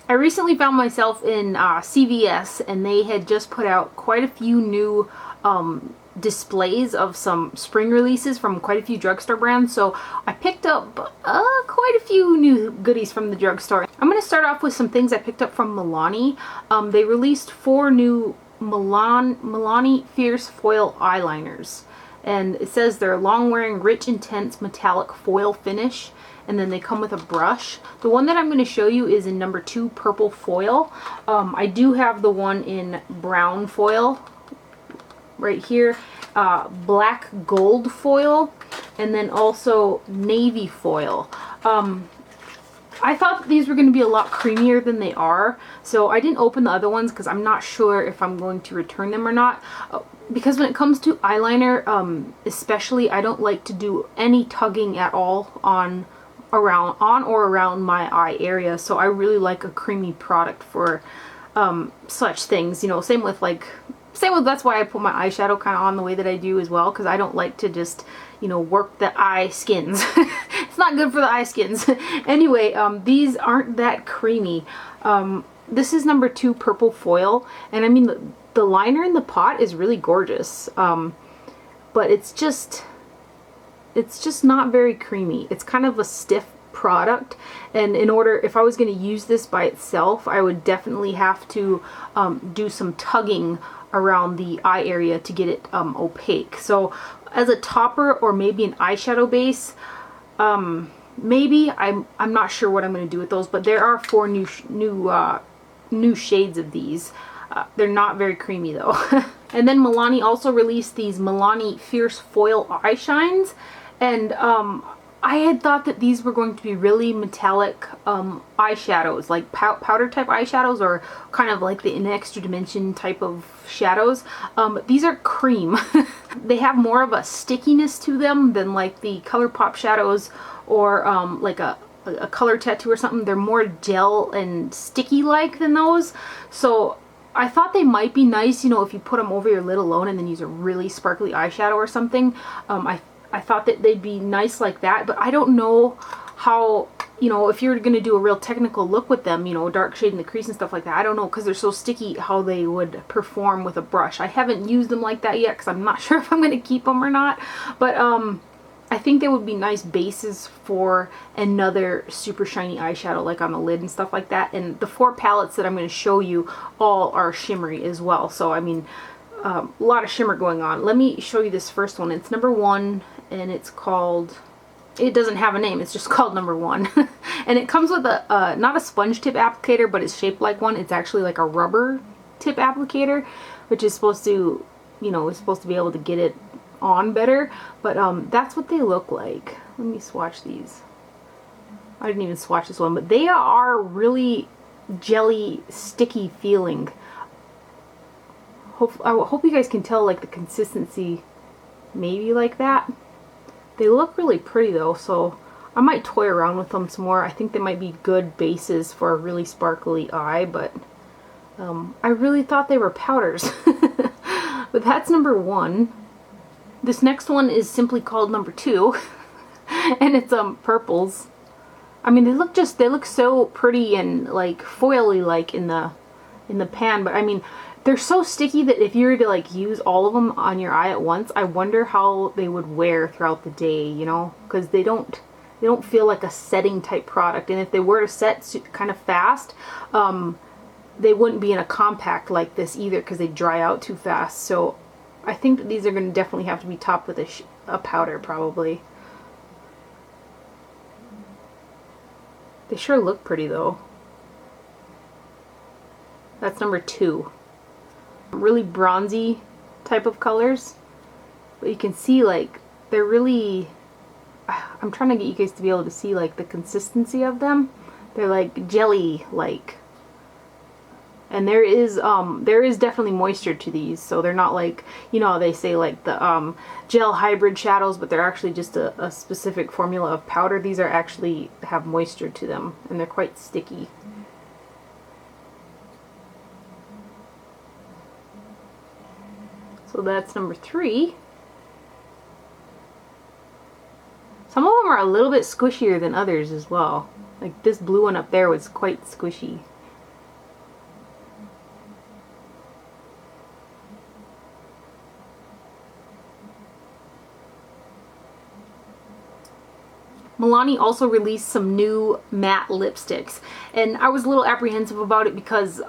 I recently found myself in CVS, and they had just put out quite a few new displays of some spring releases from quite a few drugstore brands. So I picked up quite a few new goodies from the drugstore. I'm going to start off with some things I picked up from Milani. They released 4 new Milani Fierce Foil eyeliners. And it says they're long-wearing, rich, intense metallic foil finish. And then they come with a brush. The one that I'm going to show you is in number 2 purple foil. I do have the one in brown foil right here, black gold foil, and then also navy foil. I thought these were going to be a lot creamier than they are, so I didn't open the other ones because I'm not sure if I'm going to return them or not. Because when it comes to eyeliner, especially, I don't like to do any tugging at all on or around my eye area, so I really like a creamy product for such things. You know, same with that's why I put my eyeshadow kind of on the way that I do as well, because I don't like to just, you know, work the eye skins. It's not good for the eye skins. Anyway, these aren't that creamy. This is number 2 purple foil, and I mean the liner in the pot is really gorgeous, but it's just not very creamy. It's kind of a stiff product, and if I was going to use this by itself, I would definitely have to do some tugging around the eye area to get it opaque. So as a topper or maybe an eyeshadow base, maybe I'm not sure what I'm going to do with those, but there are 4 new shades of these. They're not very creamy though. And then Milani also released these Milani Fierce Foil eye shines, and I had thought that these were going to be really metallic eyeshadows, like powder type eyeshadows, or kind of like the In Extra Dimension type of shadows. These are cream. They have more of a stickiness to them than like the ColourPop shadows or like a color tattoo or something. They're more gel and sticky like than those. So I thought they might be nice, you know, if you put them over your lid alone and then use a really sparkly eyeshadow or something. I thought that they'd be nice like that, but I don't know how, you know, if you're going to do a real technical look with them, you know, dark shade in the crease and stuff like that, I don't know, because they're so sticky, how they would perform with a brush. I haven't used them like that yet because I'm not sure if I'm going to keep them or not, but I think they would be nice bases for another super shiny eyeshadow, like on the lid and stuff like that. And the 4 palettes that I'm going to show you all are shimmery as well, so I mean, a lot of shimmer going on. Let me show you this first one. It's number 1, and it's called, it doesn't have a name, it's just called number 1. And it comes with a not a sponge tip applicator, but it's shaped like one. It's actually like a rubber tip applicator, which is supposed to, you know, is supposed to be able to get it on better. But that's what they look like. Let me swatch these. I didn't even swatch this one, but they are really jelly, sticky feeling. I hope you guys can tell like the consistency, maybe like that. They look really pretty though, so I might toy around with them some more. I think they might be good bases for a really sparkly eye, but I really thought they were powders. But that's number 1. This next one is simply called number 2, and it's purples. I mean, they look so pretty and like foily like in the pan, but I mean, they're so sticky that if you were to like use all of them on your eye at once, I wonder how they would wear throughout the day, you know, because they don't feel like a setting type product. And if they were to set kind of fast, they wouldn't be in a compact like this either, because they dry out too fast. So I think that these are going to definitely have to be topped with a powder probably. They sure look pretty though. That's number 2. Really bronzy type of colors, but you can see like they're really, I'm trying to get you guys to be able to see like the consistency of them. They're like jelly like, and there is definitely moisture to these, so they're not like, you know, they say like the gel hybrid shadows, but they're actually just a specific formula of powder. These are actually have moisture to them, and they're quite sticky. So that's number 3. Some of them are a little bit squishier than others as well. Like this blue one up there was quite squishy. Milani also released some new matte lipsticks, and I was a little apprehensive about it because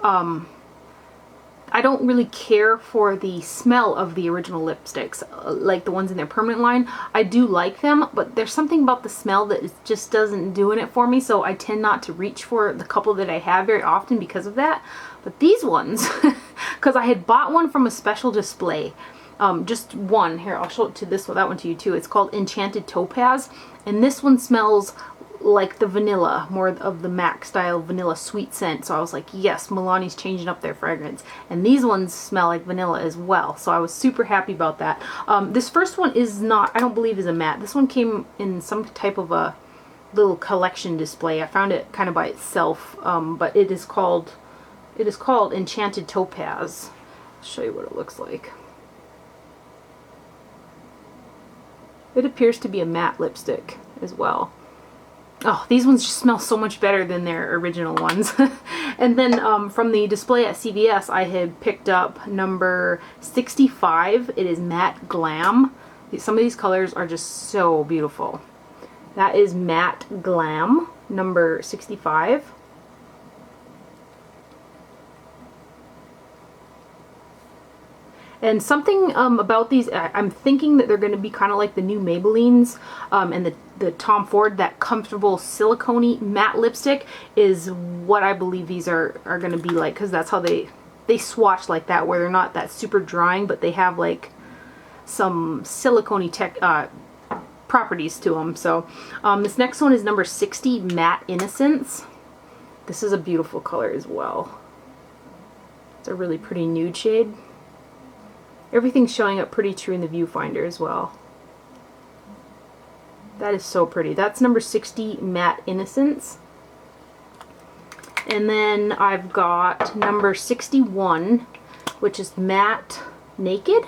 I don't really care for the smell of the original lipsticks, like the ones in their permanent line. I do like them, but there's something about the smell that just doesn't doing it for me, so I tend not to reach for the couple that I have very often because of that. But these ones, because I had bought one from a special display, just one. Here, I'll show it to that one to you too. It's called Enchanted Topaz, and this one smells like the vanilla, more of the MAC style vanilla sweet scent. So I was like, yes, Milani's changing up their fragrance. And these ones smell like vanilla as well. So I was super happy about that. This first one is not, I don't believe is a matte. This one came in some type of a little collection display. I found it kind of by itself, but it is called Enchanted Topaz. I'll show you what it looks like. It appears to be a matte lipstick as well. Oh, these ones just smell so much better than their original ones. And then from the display at CVS, I had picked up number 65. It is Matte Glam. Some of these colors are just so beautiful. That is Matte Glam, number 65. And something about these, I'm thinking that they're going to be kind of like the new Maybellines and the Tom Ford, that comfortable silicone matte lipstick is what I believe these are going to be like, because that's how they swatch like that, where they're not that super drying, but they have like some silicone tech properties to them. So this next one is number 60, Matte Innocence. This is a beautiful color as well. It's a really pretty nude shade. Everything's showing up pretty true in the viewfinder as well. That is so pretty. That's number 60, Matte Innocence. And then I've got number 61, which is Matte Naked.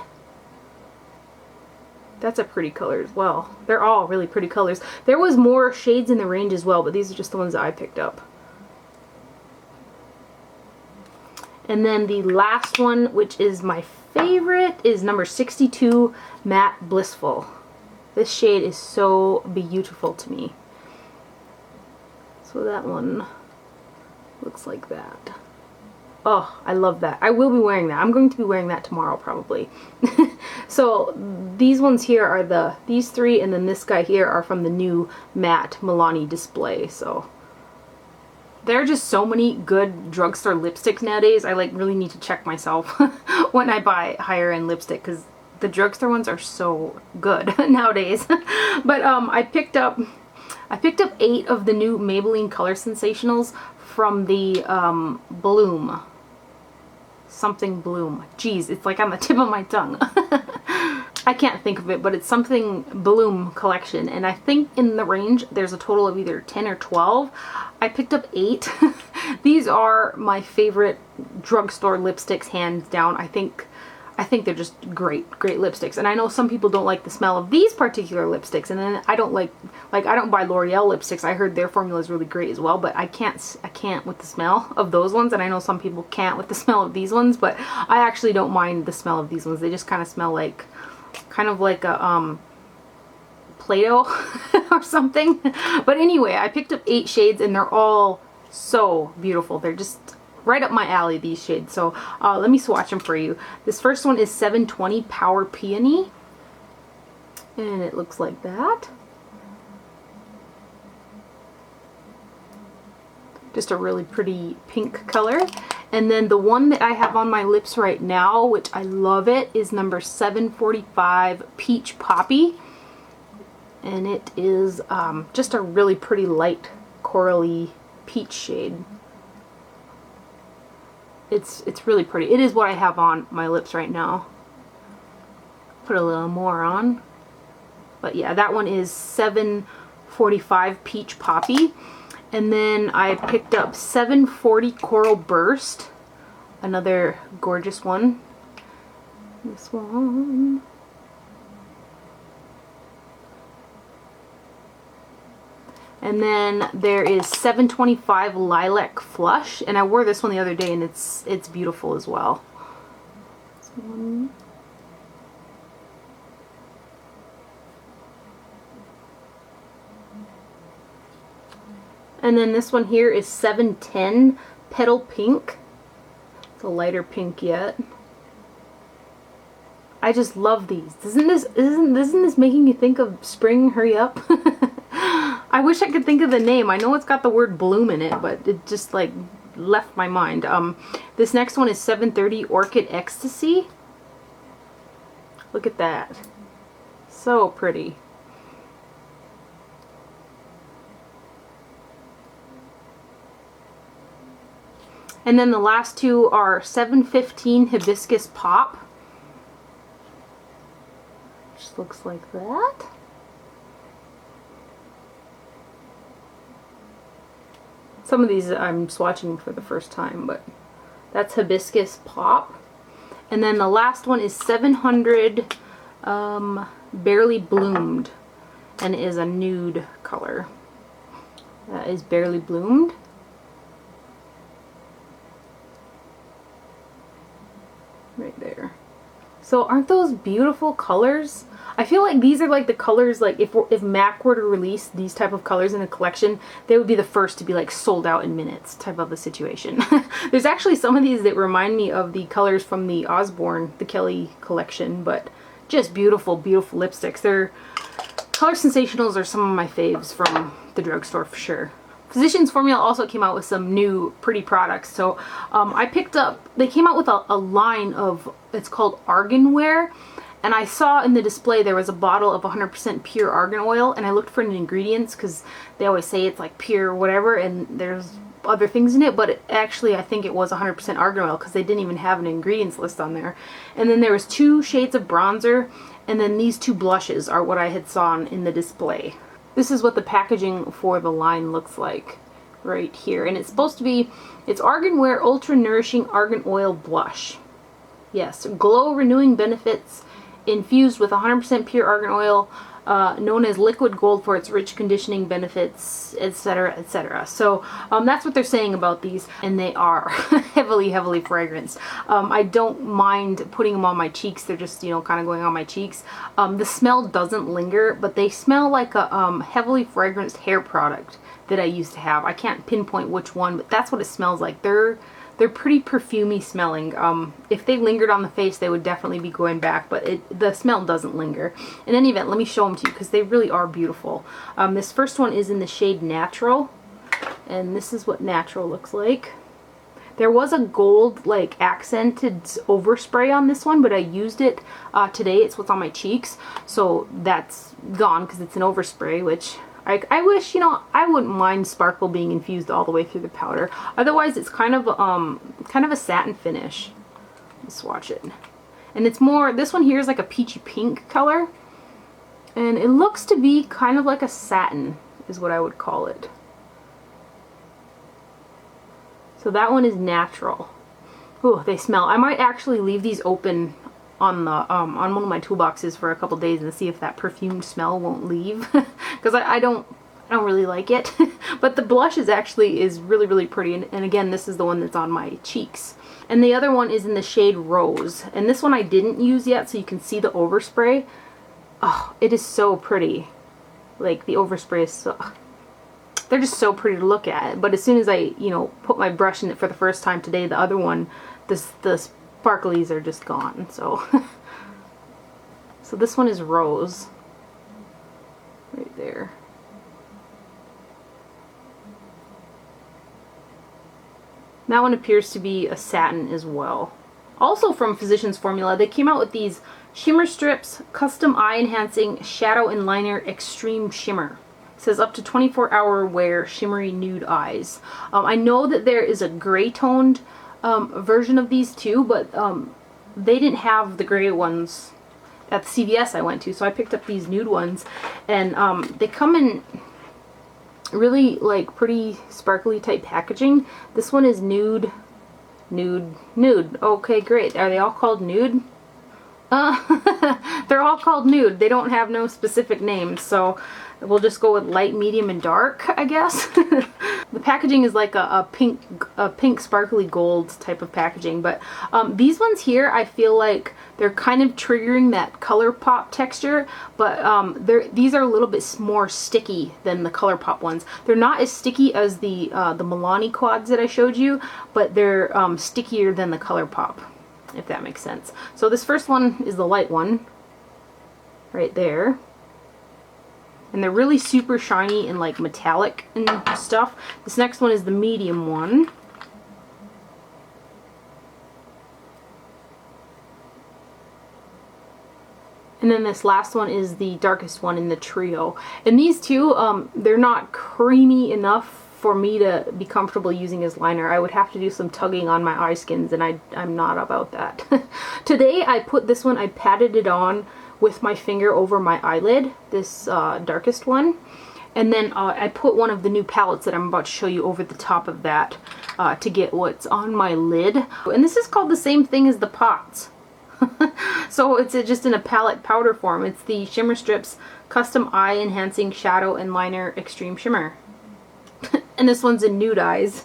That's a pretty color as well. They're all really pretty colors. There was more shades in the range as well, but these are just the ones that I picked up. And then the last one, which is my favorite, is number 62, Matte Blissful. This shade is so beautiful to me. So that one looks like that. Oh, I love that. I will be wearing that. I'm going to be wearing that tomorrow probably. So these ones here are these three, and then this guy here are from the new matte Milani display. So there are just so many good drugstore lipsticks nowadays. I like really need to check myself when I buy higher end lipstick, because the drugstore ones are so good nowadays. But I picked up 8 of the new Maybelline Color Sensationals from the Bloom. Something Bloom. Jeez, it's like on the tip of my tongue. I can't think of it, but it's something Bloom collection, and I think in the range there's a total of either 10 or 12. I picked up 8. These are my favorite drugstore lipsticks, hands down. I think they're just great lipsticks. And I know some people don't like the smell of these particular lipsticks, and then I don't like I don't buy L'Oreal lipsticks. I heard their formula is really great as well, but I can't with the smell of those ones, and I know some people can't with the smell of these ones, but I actually don't mind the smell of these ones. They just kind of smell like a Play-Doh or something. But anyway, I picked up 8 shades, and they're all so beautiful. They're just right up my alley, these shades. So let me swatch them for you. This first one is 720 Power Peony, and it looks like that. Just a really pretty pink color. And then the one that I have on my lips right now, which I love it, is number 745 Peach Poppy. And it is just a really pretty light corally peach shade. It's really pretty. It is what I have on my lips right now. Put a little more on. But yeah, that one is 745 Peach Poppy. And then I picked up 740 Coral Burst. Another gorgeous one. This one. And then there is 725 Lilac Flush, and I wore this one the other day, and it's beautiful as well. This one. And then this one here is 710 Petal Pink. It's a lighter pink yet. I just love these. Isn't this making you think of spring? Hurry up. I wish I could think of the name. I know it's got the word bloom in it, but it just like left my mind. This next one is 730 Orchid Ecstasy. Look at that. So pretty. And then the last two are 715 Hibiscus Pop. Just looks like that. Some of these I'm swatching for the first time, but that's Hibiscus Pop. And then the last one is 700 Barely Bloomed, and it is a nude color. That is Barely Bloomed. Right there. So aren't those beautiful colors? I feel like these are like the colors, like if MAC were to release these type of colors in a collection, they would be the first to be like sold out in minutes type of a situation. There's actually some of these that remind me of the colors from the Osborne, the Kelly collection, but just beautiful, beautiful lipsticks. They're Color Sensationals are some of my faves from the drugstore for sure. Physicians Formula also came out with some new pretty products. So I picked up, they came out with a line of, it's called Arganwear. And I saw in the display there was a bottle of 100% pure argan oil, and I looked for the ingredients because they always say it's like pure whatever, and there's other things in it, but actually I think it was 100% argan oil because they didn't even have an ingredients list on there. And then there was 2 shades of bronzer, and then these 2 blushes are what I had saw in the display. This is what the packaging for the line looks like right here, and it's supposed to be, it's Arganwear Ultra Nourishing Argan Oil Blush. Yes, glow renewing benefits infused with 100% pure argan oil, known as liquid gold for its rich conditioning benefits, etc., etc. So that's what they're saying about these, and they are heavily, heavily fragranced. I don't mind putting them on my cheeks. They're just, you know, kind of going on my cheeks. The smell doesn't linger, but they smell like a heavily fragranced hair product that I used to have. I can't pinpoint which one, but that's what it smells like. They're pretty perfumey smelling. If they lingered on the face, they would definitely be going back, but the smell doesn't linger. In any event, let me show them to you because they really are beautiful. This first one is in the shade Natural, and this is what Natural looks like. There was a gold, like, accented overspray on this one, but I used it today. It's what's on my cheeks, so that's gone because it's an overspray, which I wish, you know, I wouldn't mind sparkle being infused all the way through the powder. Otherwise, it's kind of a satin finish. Let's swatch it. And it's more, this one here is like a peachy pink color. And it looks to be kind of like a satin, is what I would call it. So that one is Natural. Ooh, they smell. I might actually leave these open on the on one of my toolboxes for a couple days and see if that perfumed smell won't leave, because I don't really like it. But the blush is really, really pretty, and again, this is the one that's on my cheeks. And the other one is in the shade Rose, and this one I didn't use yet, so you can see the overspray. Oh, it is so pretty. Like, the overspray is so, they're just so pretty to look at. But as soon as I, you know, put my brush in it for the first time today, the other one, the sparklies are just gone. So so this one is Rose right there. That one appears to be a satin as well. Also from Physicians Formula, they came out with these Shimmer Strips Custom Eye Enhancing Shadow and Liner Extreme Shimmer. It says up to 24-hour wear shimmery nude eyes. I know that there is a gray toned version of these too, but they didn't have the gray ones at the CVS I went to, so I picked up these nude ones, and they come in really like pretty sparkly type packaging. This one is nude. Okay, great. Are they all called nude? They're all called nude. They don't have no specific names, so we'll just go with light, medium, and dark, I guess. The packaging is like a pink sparkly gold type of packaging, but these ones here, I feel like they're kind of triggering that ColourPop texture, but these are a little bit more sticky than the ColourPop ones. They're not as sticky as the Milani quads that I showed you, but they're stickier than the ColourPop, if that makes sense. So this first one is the light one, right there. And they're really super shiny and like metallic and stuff. This next one is the medium one. And then this last one is the darkest one in the trio. And these two, they're not creamy enough for me to be comfortable using as liner. I would have to do some tugging on my eye skins, and I'm not about that. Today I put this one, I patted it on with my finger over my eyelid, this darkest one. And then I put one of the new palettes that I'm about to show you over the top of that to get what's on my lid. And this is called the same thing as the pots. So it's just in a palette powder form. It's the Shimmer Strips Custom Eye Enhancing Shadow and Liner Extreme Shimmer. And this one's in Nude Eyes.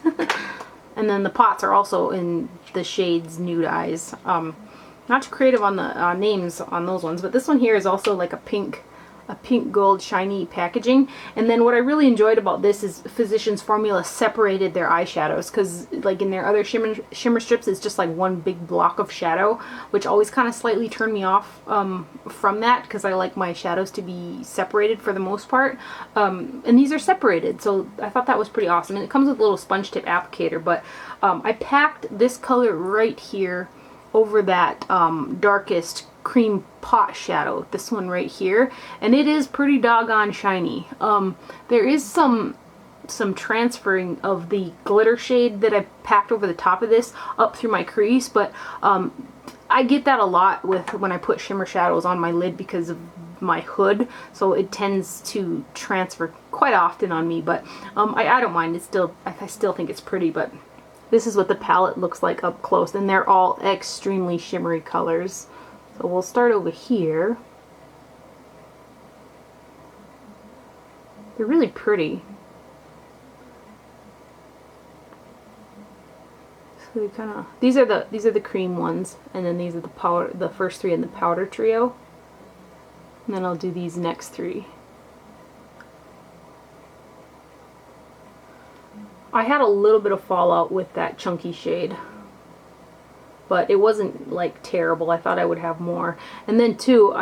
And then the pots are also in the shades Nude Eyes. Not too creative on the names on those ones, but this one here is also like a pink gold shiny packaging. And then what I really enjoyed about this is Physicians Formula separated their eyeshadows, because like in their other shimmer strips it's just like one big block of shadow, which always kind of slightly turned me off from that, because I like my shadows to be separated for the most part. And these are separated, so I thought that was pretty awesome. And it comes with a little sponge tip applicator, but I packed this color right here over that darkest cream pot shadow, this one right here, and it is pretty doggone shiny. There is some transferring of the glitter shade that I packed over the top of this up through my crease, but I get that a lot with when I put shimmer shadows on my lid because of my hood, so it tends to transfer quite often on me, but I don't mind. It's still, I still think it's pretty. But this is what the palette looks like up close, and they're all extremely shimmery colors. So we'll start over here. They're really pretty. So they kind of, these are the cream ones, and then these are the powder, the first three in the powder trio. And then I'll do these next three. I had a little bit of fallout with that chunky shade, but it wasn't like terrible. I thought I would have more. And then too,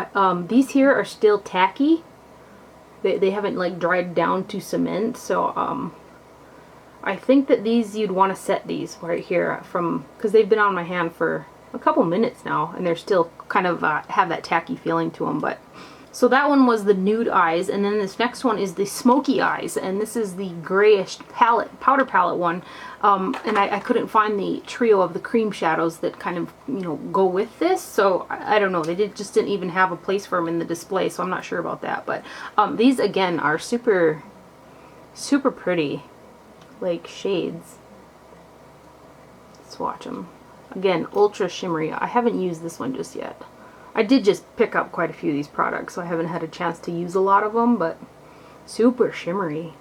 these here are still tacky. They haven't like dried down to cement, so I think that these, you'd want to set these right here from, because they've been on my hand for a couple minutes now, and they're still kind of have that tacky feeling to them. But so that one was the Nude Eyes, and then this next one is the Smoky Eyes, and this is the grayish powder palette one. And I couldn't find the trio of the cream shadows that kind of, you know, go with this, so I don't know. They just didn't even have a place for them in the display, so I'm not sure about that. But these again are super pretty, like shades. Let's swatch them. Again, ultra shimmery. I haven't used this one just yet. I did just pick up quite a few of these products, so I haven't had a chance to use a lot of them, but super shimmery.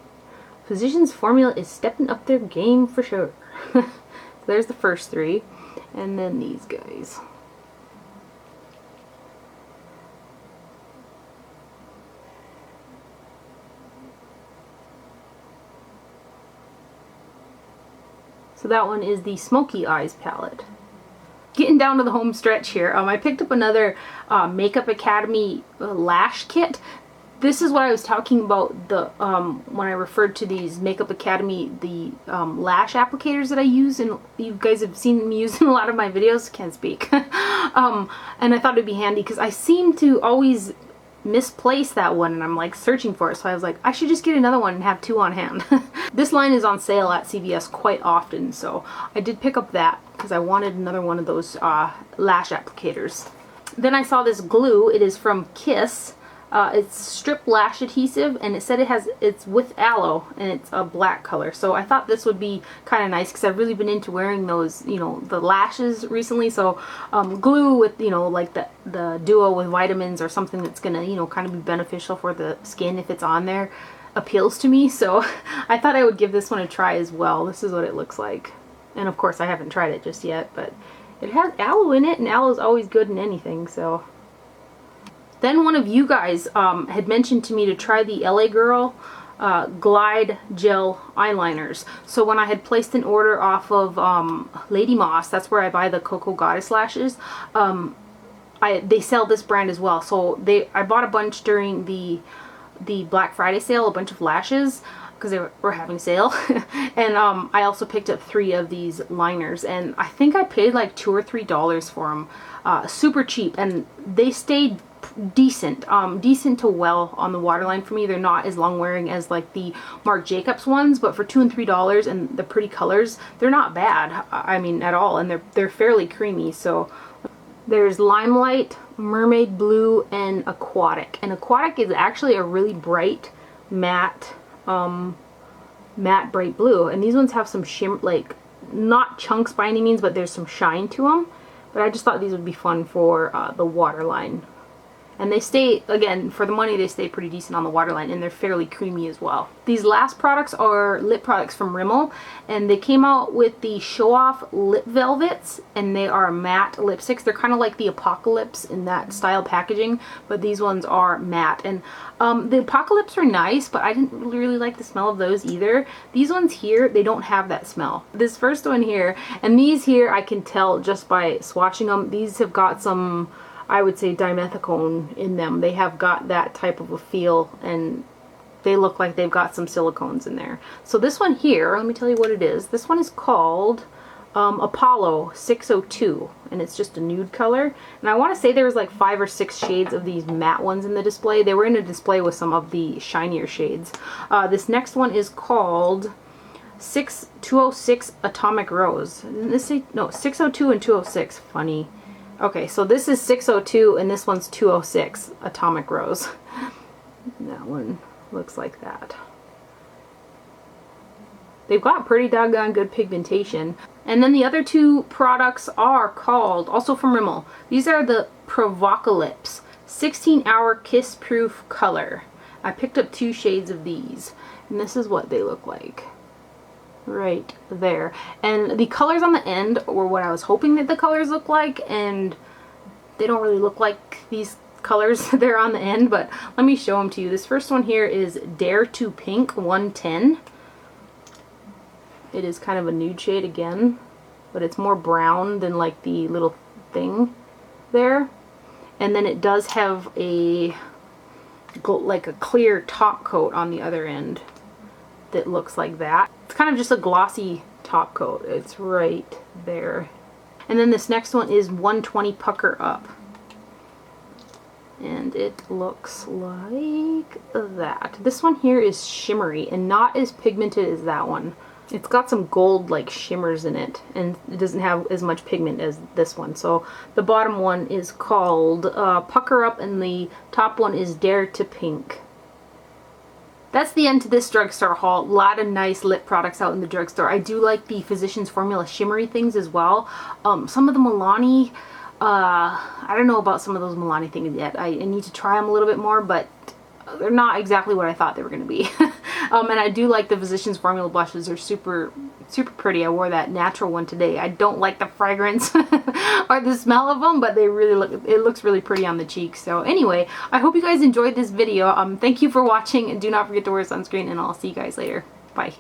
Physicians Formula is stepping up their game for sure. So there's the first three, and then these guys. So that one is the Smoky Eyes palette. Getting down to the home stretch here, I picked up another Makeup Academy lash kit. This is what I was talking about the when I referred to these Makeup Academy, the lash applicators that I use, and you guys have seen me use in a lot of my videos. Can't speak. And I thought it'd be handy because I seem to always misplace that one, and I'm like searching for it, so I was like, I should just get another one and have two on hand. This line is on sale at CVS quite often, so I did pick up that because I wanted another one of those lash applicators. Then I saw this glue. It is from Kiss. It's strip lash adhesive, and it said it's with aloe, and it's a black color. So I thought this would be kind of nice because I've really been into wearing those, you know, the lashes recently. So glue with, you know, like the duo with vitamins or something that's gonna, you know, kind of be beneficial for the skin if it's on there appeals to me. So I thought I would give this one a try as well. This is what it looks like, and of course I haven't tried it just yet, but it has aloe in it, and aloe is always good in anything. So then one of you guys had mentioned to me to try the LA Girl Glide Gel Eyeliners. So when I had placed an order off of Lady Moss, that's where I buy the Cocoa Goddess lashes, they sell this brand as well. So I bought a bunch during the Black Friday sale, a bunch of lashes, because they were having sale. And I also picked up 3 of these liners, and I think I paid like $2 or $3 for them. Super cheap, and they stayed decent to well on the waterline for me. They're not as long wearing as like the Marc Jacobs ones, but for $2 and $3 and the pretty colors, they're not bad, I mean, at all, and they're fairly creamy. So there's Limelight, Mermaid Blue, and Aquatic. And Aquatic is actually a really bright matte bright blue, and these ones have some shimmer, like not chunks by any means, but there's some shine to them. But I just thought these would be fun for the waterline. And they stay, again, for the money, they stay pretty decent on the waterline, and they're fairly creamy as well. These last products are lip products from Rimmel, and they came out with the Show Off Lip Velvets, and they are matte lipsticks. They're kind of like the Apocalypse in that style packaging, but these ones are matte. And the Apocalypse are nice, but I didn't really like the smell of those either. These ones here, they don't have that smell. This first one here, and these here, I can tell just by swatching them, these have got some, I would say, dimethicone in them. They have got that type of a feel, and they look like they've got some silicones in there. So this one here, let me tell you what it is. This one is called Apollo 602, and it's just a nude color. And I want to say there was like 5 or 6 shades of these matte ones in the display. They were in a display with some of the shinier shades. This next one is called 206 Atomic Rose. Didn't this say, no, 602 and 206. Funny. Okay, so this is 602 and this one's 206 Atomic Rose. That one looks like that. They've got pretty doggone good pigmentation. And then the other 2 products are called, also from Rimmel, these are the Provocalypse 16-Hour Kiss Proof Color. I picked up 2 shades of these, and this is what they look like. Right there. And the colors on the end were what I was hoping that the colors look like, and they don't really look like these colors there on the end, but let me show them to you. This first one here is Dare to Pink 110. It is kind of a nude shade again, but it's more brown than like the little thing there. And then it does have a like a clear top coat on the other end that looks like that. It's kind of just a glossy top coat. It's right there. And then this next one is 120 Pucker Up. And it looks like that. This one here is shimmery and not as pigmented as that one. It's got some gold like shimmers in it, and it doesn't have as much pigment as this one. So the bottom one is called Pucker Up, and the top one is Dare to Pink. That's the end to this drugstore haul. A lot of nice lip products out in the drugstore. I do like the Physicians Formula shimmery things as well. Some of the Milani, I don't know about some of those Milani things yet. I need to try them a little bit more, but they're not exactly what I thought they were going to be. And I do like the Physicians Formula blushes. They're super pretty. I wore that natural one today. I don't like the fragrance or the smell of them, but they really look, it looks really pretty on the cheeks. So anyway, I hope you guys enjoyed this video. Thank you for watching, and do not forget to wear sunscreen, and I'll see you guys later. Bye.